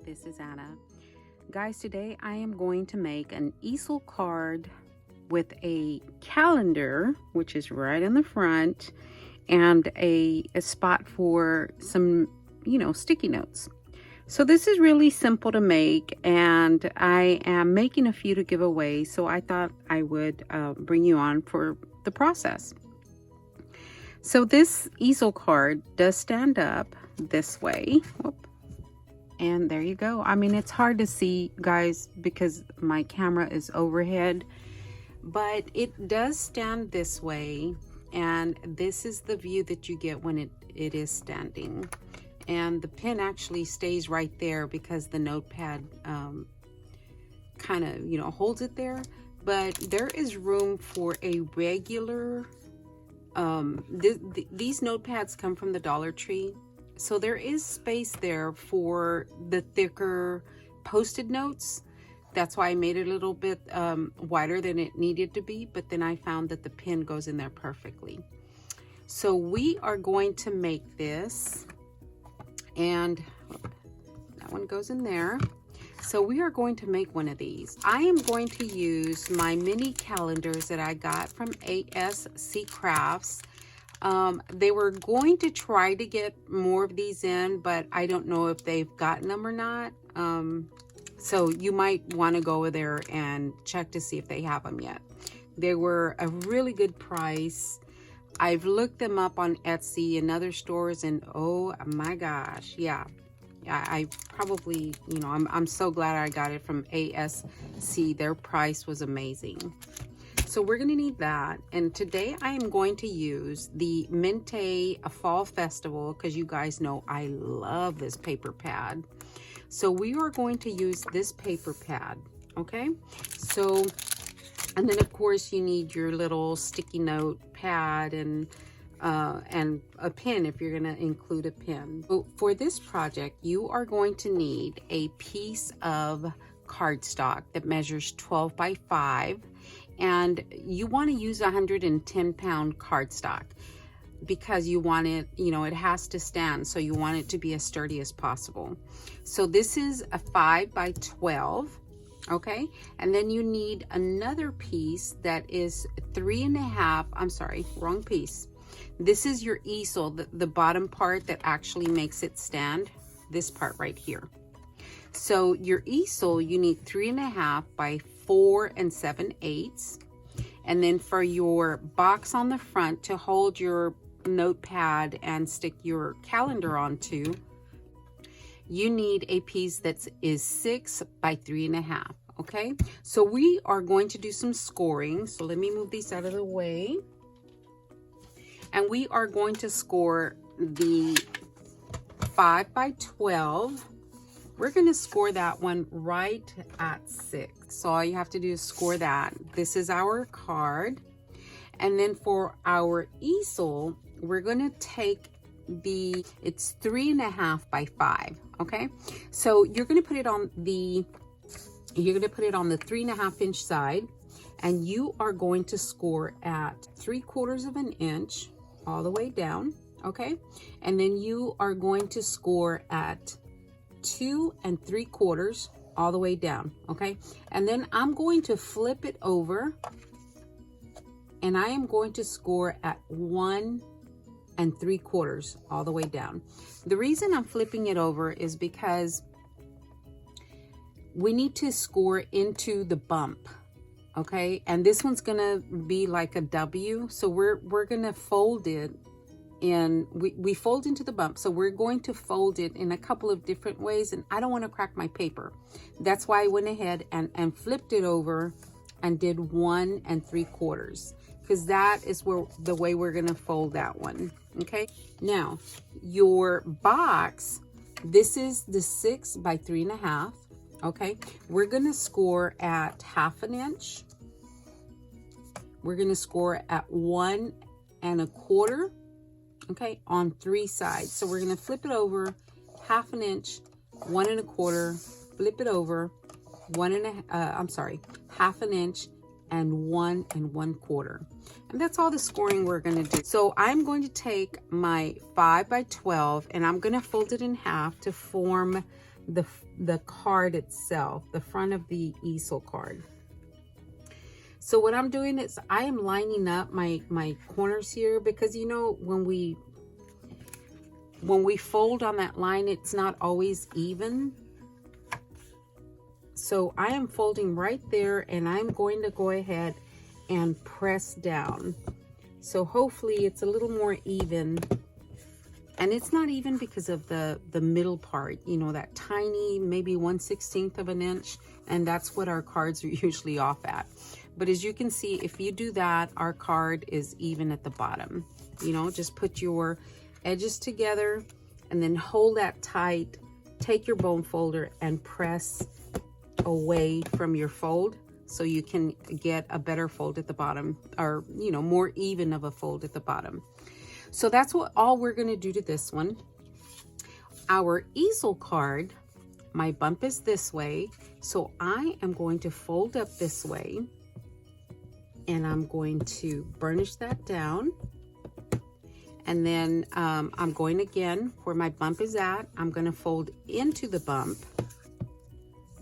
this is Anna. Guys, today I am going to make an easel card with a calendar, which is right in the front, and a spot for some, sticky notes. So this is really simple to make, and I am making a few to give away, so I thought I would bring you on for the process. So this easel card does stand up this way. Whoop. And there you go. I mean, it's hard to see, guys, because my camera is overhead, but it does stand this way, and this is the view that you get when it is standing. And the pen actually stays right there because the notepad kind of, holds it there. But there is room for a regular, these notepads come from the Dollar Tree. So there is space there for the thicker Post-it notes. That's why I made it a little bit wider than it needed to be. But then I found that the pen goes in there perfectly. So we are going to make this. And that one goes in there. So we are going to make one of these. I am going to use my mini calendars that I got from ASC Crafts. They were going to try to get more of these in, but I don't know if they've gotten them or not. So you might want to go over there and check to see if they have them yet. They were a really good price. I've looked them up on Etsy and other stores, and oh my gosh, yeah, I probably, I'm so glad I got it from ASC. Their price was amazing. So we're going to need that. And today I am going to use the Mente Fall Festival, because you guys know I love this paper pad. So we are going to use this paper pad, okay? So, and then of course you need your little sticky note pad and a pen if you're going to include a pen. So for this project, you are going to need a piece of cardstock that measures 12 by 5, and you want to use 110-pound cardstock because you want it, it has to stand, so you want it to be as sturdy as possible. So this is a 5 by 12. Okay, and then you need another piece that is 3.5, I'm sorry, wrong piece. This is your easel, the bottom part that actually makes it stand, this part right here. So your easel, you need 3.5 by 4 7/8. And then for your box on the front to hold your notepad and stick your calendar onto, you need a piece that is 6 by 3.5. Okay, so we are going to do some scoring. So let me move these out of the way. And we are going to score the 5 by 12. We're going to score that one right at 6. So all you have to do is score that. This is our card. And then for our easel, we're going to take it's 3.5 by 5. Okay, so you're going to put it on the 3.5 inch side, and you are going to score at 3/4 of an inch all the way down. Okay, and then you are going to score at 2 3/4 all the way down. Okay, and then I'm going to flip it over, and I am going to score at 1 3/4 all the way down. The reason I'm flipping it over is because we need to score into the bump, okay? And this one's gonna be like a W, so we're gonna fold it in. We fold into the bump, so we're going to fold it in a couple of different ways, and I don't want to crack my paper. That's why I went ahead and flipped it over and did 1 3/4, because that is the way we're gonna fold that one. Okay, now your box, this is the 6 by 3.5. Okay, we're gonna score at 1/2 inch. We're gonna score at 1 1/4. Okay, on 3 sides. So we're gonna flip it over 1/2 inch, 1 1/4, flip it over 1/2 inch, and 1 1/4. And that's all the scoring we're going to do. So I'm going to take my 5 by 12 and I'm going to fold it in half to form the card itself, the front of the easel card. So what I'm doing is I am lining up my corners here, because you know when we fold on that line, it's not always even. So I am folding right there, and I'm going to go ahead and press down. So hopefully it's a little more even. And it's not even because of the middle part, you know, that tiny, maybe 1/16 of an inch. And that's what our cards are usually off at. But as you can see, if you do that, our card is even at the bottom. You know, just put your edges together and then hold that tight. Take your bone folder and press away from your fold so you can get a better fold at the bottom, or you know, more even of a fold at the bottom. So that's all we're going to do to this one. Our easel card, my bump is this way, so I am going to fold up this way, and I'm going to burnish that down. And then I'm going again where my bump is at, I'm going to fold into the bump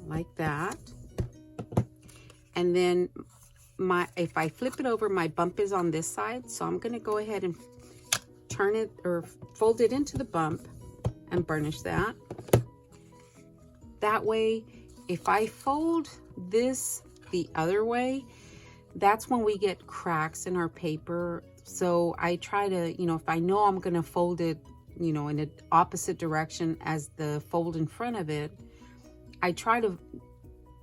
like that. And then if I flip it over, my bump is on this side, so I'm going to go ahead and turn it or fold it into the bump and burnish that. That way, if I fold this the other way, that's when we get cracks in our paper. So I try to, you know, if I know I'm going to fold it, you know, in an opposite direction as the fold in front of it, I try to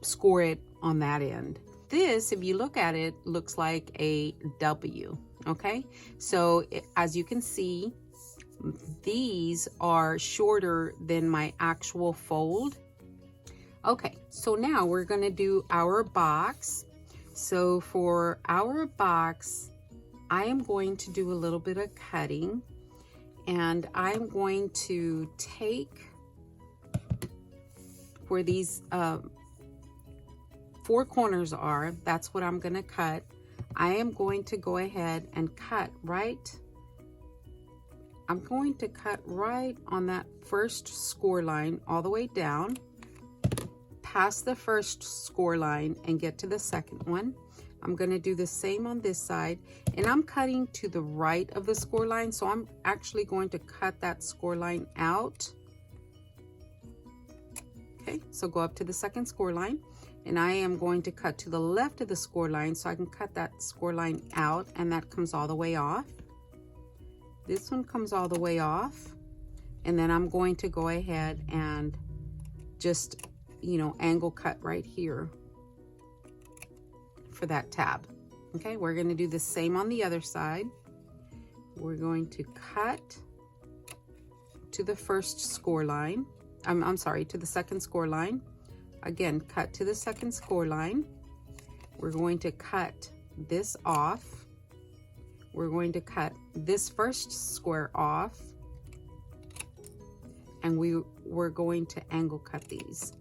score it on that end. This, if you look at it, looks like a W, okay? So as you can see, these are shorter than my actual fold. Okay, so now we're gonna do our box. So for our box, I am going to do a little bit of cutting, and I'm going to take where these 4 corners are, that's what I'm gonna cut. I am going to go ahead and cut right. I'm going to cut right on that first score line all the way down, past the first score line and get to the second one. I'm going to do the same on this side, and I'm cutting to the right of the score line, so I'm actually going to cut that score line out. Okay, so go up to the second score line, and I am going to cut to the left of the score line so I can cut that score line out, and that comes all the way off. This one comes all the way off, and then I'm going to go ahead and just, you know, angle cut right here for that tab. Okay, we're going to do the same on the other side. We're going to cut to the first score line. I'm sorry, to the second score line. Again, cut to the second score line. We're going to cut this off. We're going to cut this first square off, and we're going to angle cut these.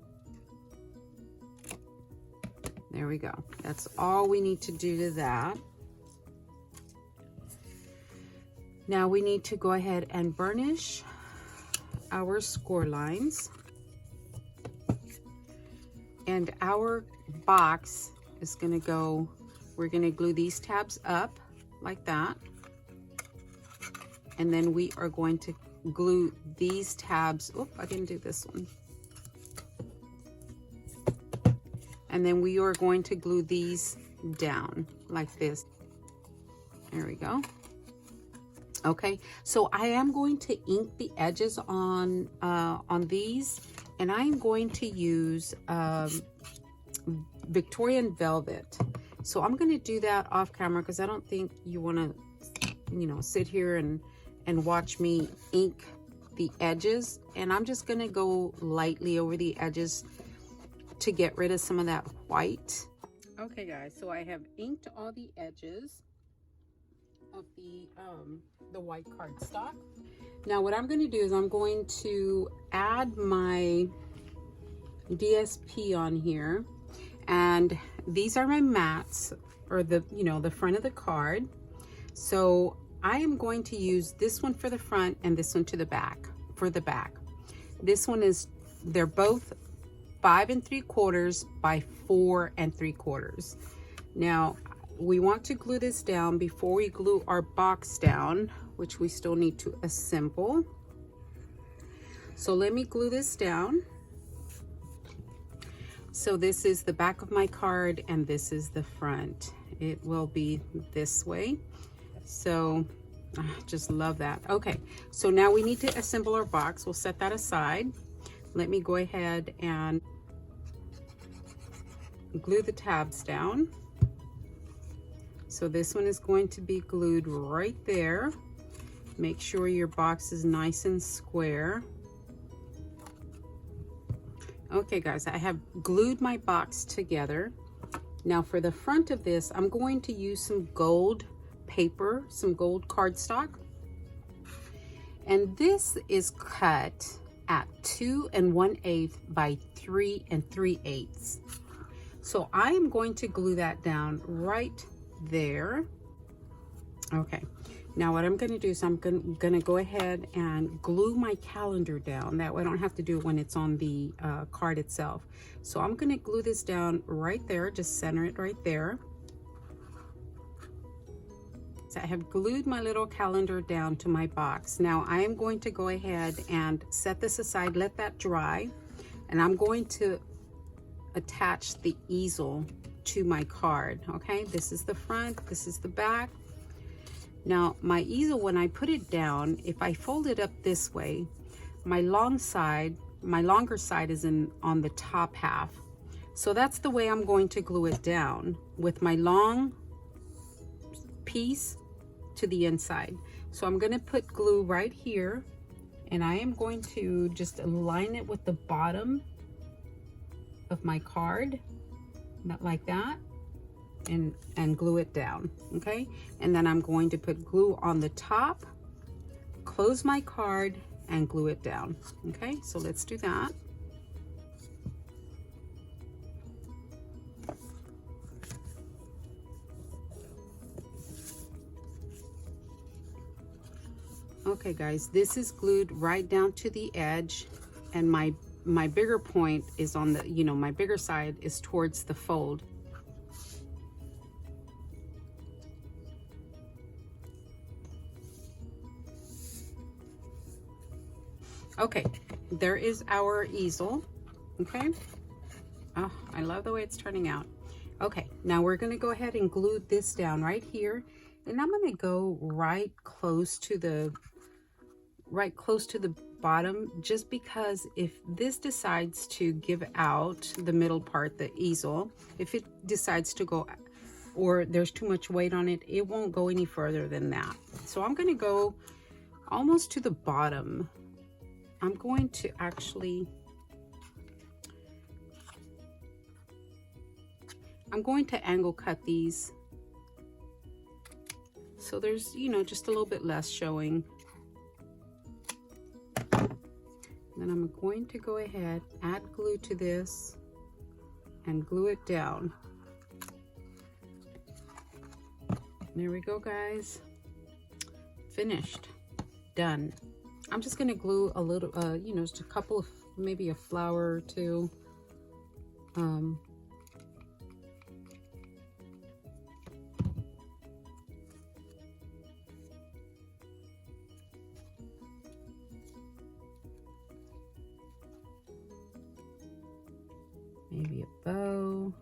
There we go. That's all we need to do to that. Now we need to go ahead and burnish our score lines. And our box is going to go, we're going to glue these tabs up like that. And then we are going to glue these tabs. Oh, I didn't do this one. And then we are going to glue these down like this. There we go. Okay, so I am going to ink the edges on these, and I'm going to use Victorian velvet. So I'm going to do that off camera because I don't think you want to, you know, sit here and watch me ink the edges. And I'm just going to go lightly over the edges to get rid of some of that white. Okay guys, so I have inked all the edges of the white cardstock. Now what I'm going to do is I'm going to add my DSP on here, and these are my mats, or the, you know, the front of the card. So I am going to use this one for the front and this one to the back, for the back. This one is they're both 5 3/4 by 4 3/4. Now we want to glue this down before we glue our box down, which we still need to assemble. So let me glue this down. So this is the back of my card and this is the front. It will be this way. So I just love that. Okay, so now we need to assemble our box. We'll set that aside. Let me go ahead and glue the tabs down. So this one is going to be glued right there. Make sure your box is nice and square. Okay guys, I have glued my box together. Now for the front of this, I'm going to use some gold paper, some gold cardstock. And this is cut at 2 1/8 by 3 3/8. So I am going to glue that down right there. Okay, now what I'm going to do is I'm going to go ahead and glue my calendar down. That way I don't have to do it when it's on the card itself. So I'm going to glue this down right there, just center it right there. So I have glued my little calendar down to my box. Now I am going to go ahead and set this aside, let that dry, and I'm going to attach the easel to my card. Okay, this is the front, this is the back. Now my easel, when I put it down, if I fold it up this way, my longer side is on the top half. So that's the way I'm going to glue it down, with my long piece to the inside. So I'm going to put glue right here, and I am going to just align it with the bottom of my card, like that, and glue it down. Okay, and then I'm going to put glue on the top, close my card, and glue it down. Okay, so let's do that. Okay guys, this is glued right down to the edge, and my bigger point is on the, my bigger side is towards the fold. Okay, there is our easel. Okay, oh, I love the way it's turning out. Okay, now we're going to go ahead and glue this down right here, and I'm going to go right close to the bottom, just because if this decides to give out the middle part, the easel, if it decides to go, or there's too much weight on it, it won't go any further than that. So I'm going to go almost to the bottom. I'm going to actually, I'm going to angle cut these so there's, just a little bit less showing. Then I'm going to go ahead, add glue to this, and glue it down. There we go, guys. Finished. Done. I'm just going to glue a little, just a couple of, maybe a flower or two. Maybe a bow.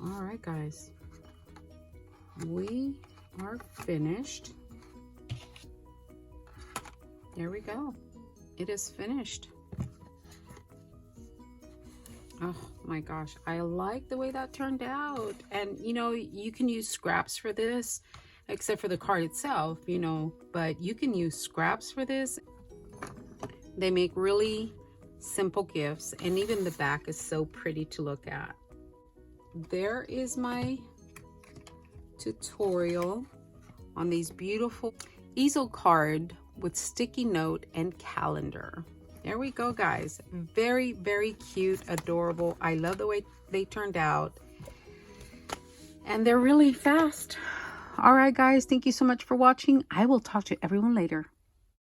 All right, guys, we are finished. There we go. It is finished. Oh my gosh, I like the way that turned out. And you can use scraps for this, except for the card itself, but you can use scraps for this. They make really simple gifts, and even the back is so pretty to look at. There is my tutorial on these beautiful easel card with sticky note and calendar. There we go, guys. Very, very cute, adorable. I love the way they turned out. And they're really fast. All right, guys, thank you so much for watching. I will talk to everyone later.